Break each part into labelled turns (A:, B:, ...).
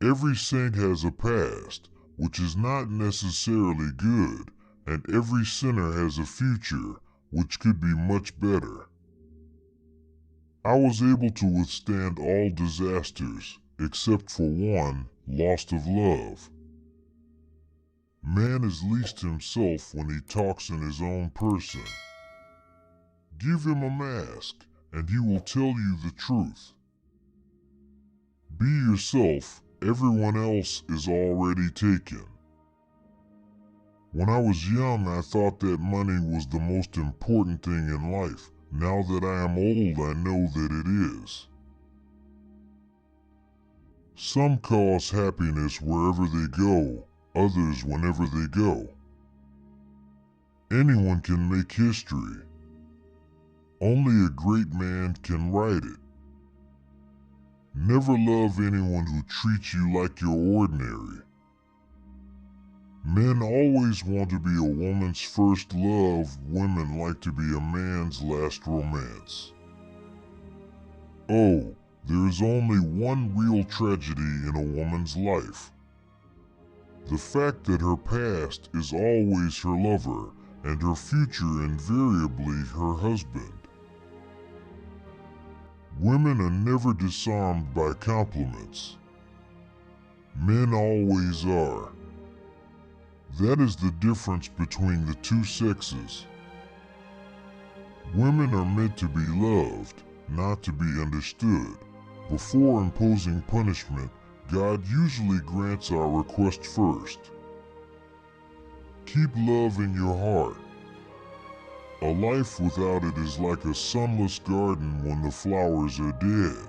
A: Every saint has a past, which is not necessarily good, and every sinner has a future, which could be much better. I was able to withstand all disasters, except for one, loss of love. Man is least himself when he talks in his own person. Give him a mask, and he will tell you the truth. Be yourself, everyone else is already taken. When I was young, I thought that money was the most important thing in life. Now that I am old, I know that it is. Some cause happiness wherever they go, others whenever they go. Anyone can make history. Only a great man can write it. Never love anyone who treats you like you're ordinary. Men always want to be a woman's first love. Women like to be a man's last romance. Oh, there is only one real tragedy in a woman's life. The fact that her past is always her lover and her future invariably her husband. Women are never disarmed by compliments. Men always are. That is the difference between the two sexes. Women are meant to be loved, not to be understood. Before imposing punishment, God usually grants our request first. Keep love in your heart. A life without it is like a sunless garden when the flowers are dead.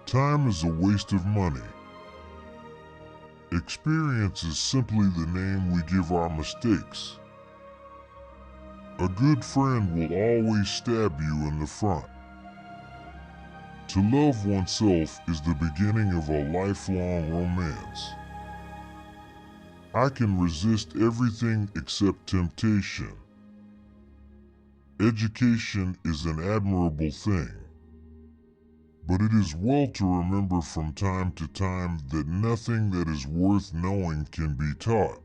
A: Time is a waste of money. Experience is simply the name we give our mistakes. A good friend will always stab you in the front. To love oneself is the beginning of a lifelong romance. I can resist everything except temptation. Education is an admirable thing. But it is well to remember from time to time that nothing that is worth knowing can be taught.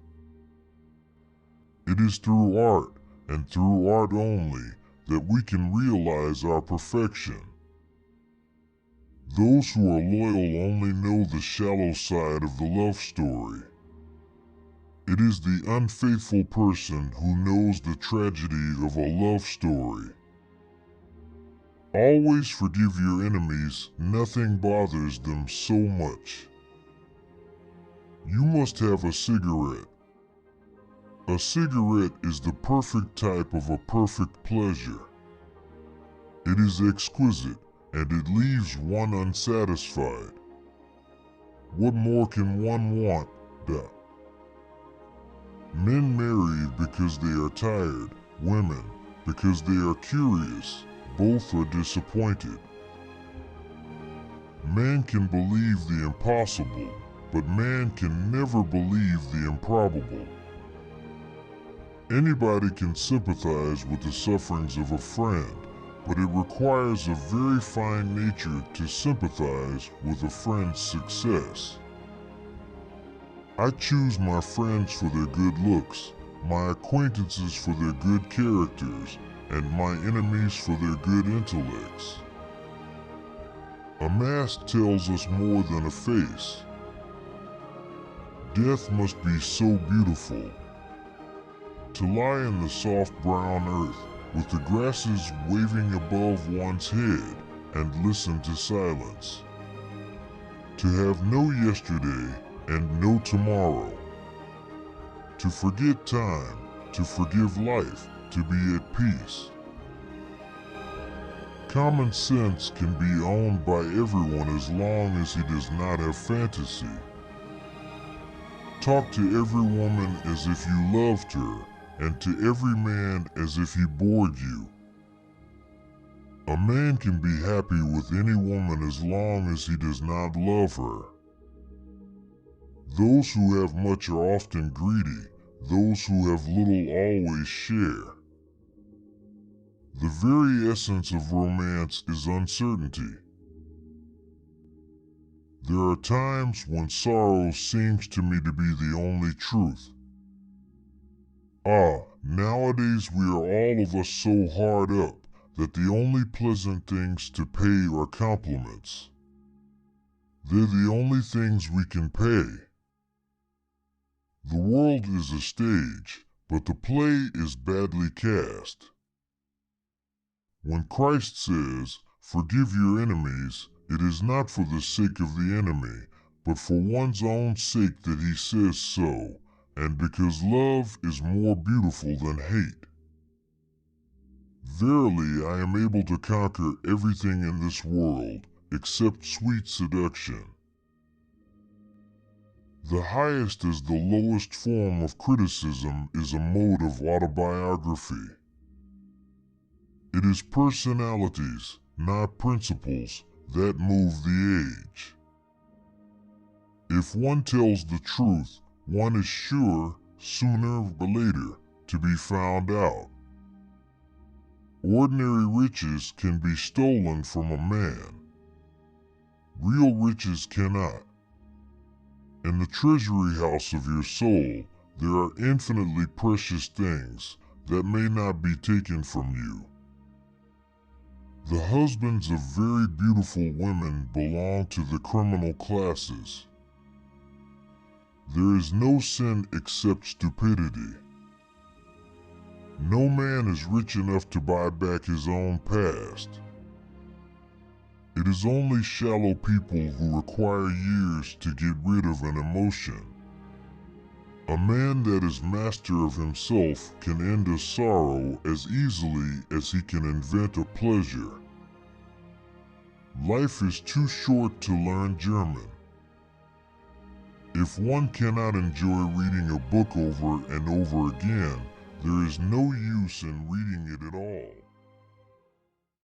A: It is through art, and through art only, that we can realize our perfection. Those who are loyal only know the shallow side of the love story. It is the unfaithful person who knows the tragedy of a love story. Always forgive your enemies, nothing bothers them so much. You must have a cigarette. A cigarette is the perfect type of a perfect pleasure. It is exquisite, and it leaves one unsatisfied. What more can one want? Men marry because they are tired, women because they are curious. Both are disappointed. Man can believe the impossible, but man can never believe the improbable. Anybody can sympathize with the sufferings of a friend, but it requires a very fine nature to sympathize with a friend's success. I choose my friends for their good looks, my acquaintances for their good characters, and my enemies for their good intellects. A mask tells us more than a face. Death must be so beautiful. To lie in the soft brown earth, with the grasses waving above one's head, and listen to silence. To have no yesterday and no tomorrow. To forget time, to forgive life, to be at peace. Common sense can be owned by everyone as long as he does not have fantasy. Talk to every woman as if you loved her, and to every man as if he bored you. A man can be happy with any woman as long as he does not love her. Those who have much are often greedy. Those who have little always share. The very essence of romance is uncertainty. There are times when sorrow seems to me to be the only truth. Nowadays we are all of us so hard up that the only pleasant things to pay are compliments. They're the only things we can pay. The world is a stage, but the play is badly cast. When Christ says, "Forgive your enemies," it is not for the sake of the enemy, but for one's own sake that he says so, and because love is more beautiful than hate. Verily, I am able to conquer everything in this world, except sweet seduction. The highest as the lowest form of criticism is a mode of autobiography. It is personalities, not principles, that move the age. If one tells the truth, one is sure, sooner or later, to be found out. Ordinary riches can be stolen from a man. Real riches cannot. In the treasury house of your soul, there are infinitely precious things that may not be taken from you. The husbands of very beautiful women belong to the criminal classes. There is no sin except stupidity. No man is rich enough to buy back his own past. It is only shallow people who require years to get rid of an emotion. A man that is master of himself can end a sorrow as easily as he can invent a pleasure. Life is too short to learn German. If one cannot enjoy reading a book over and over again, there is no use in reading it at all.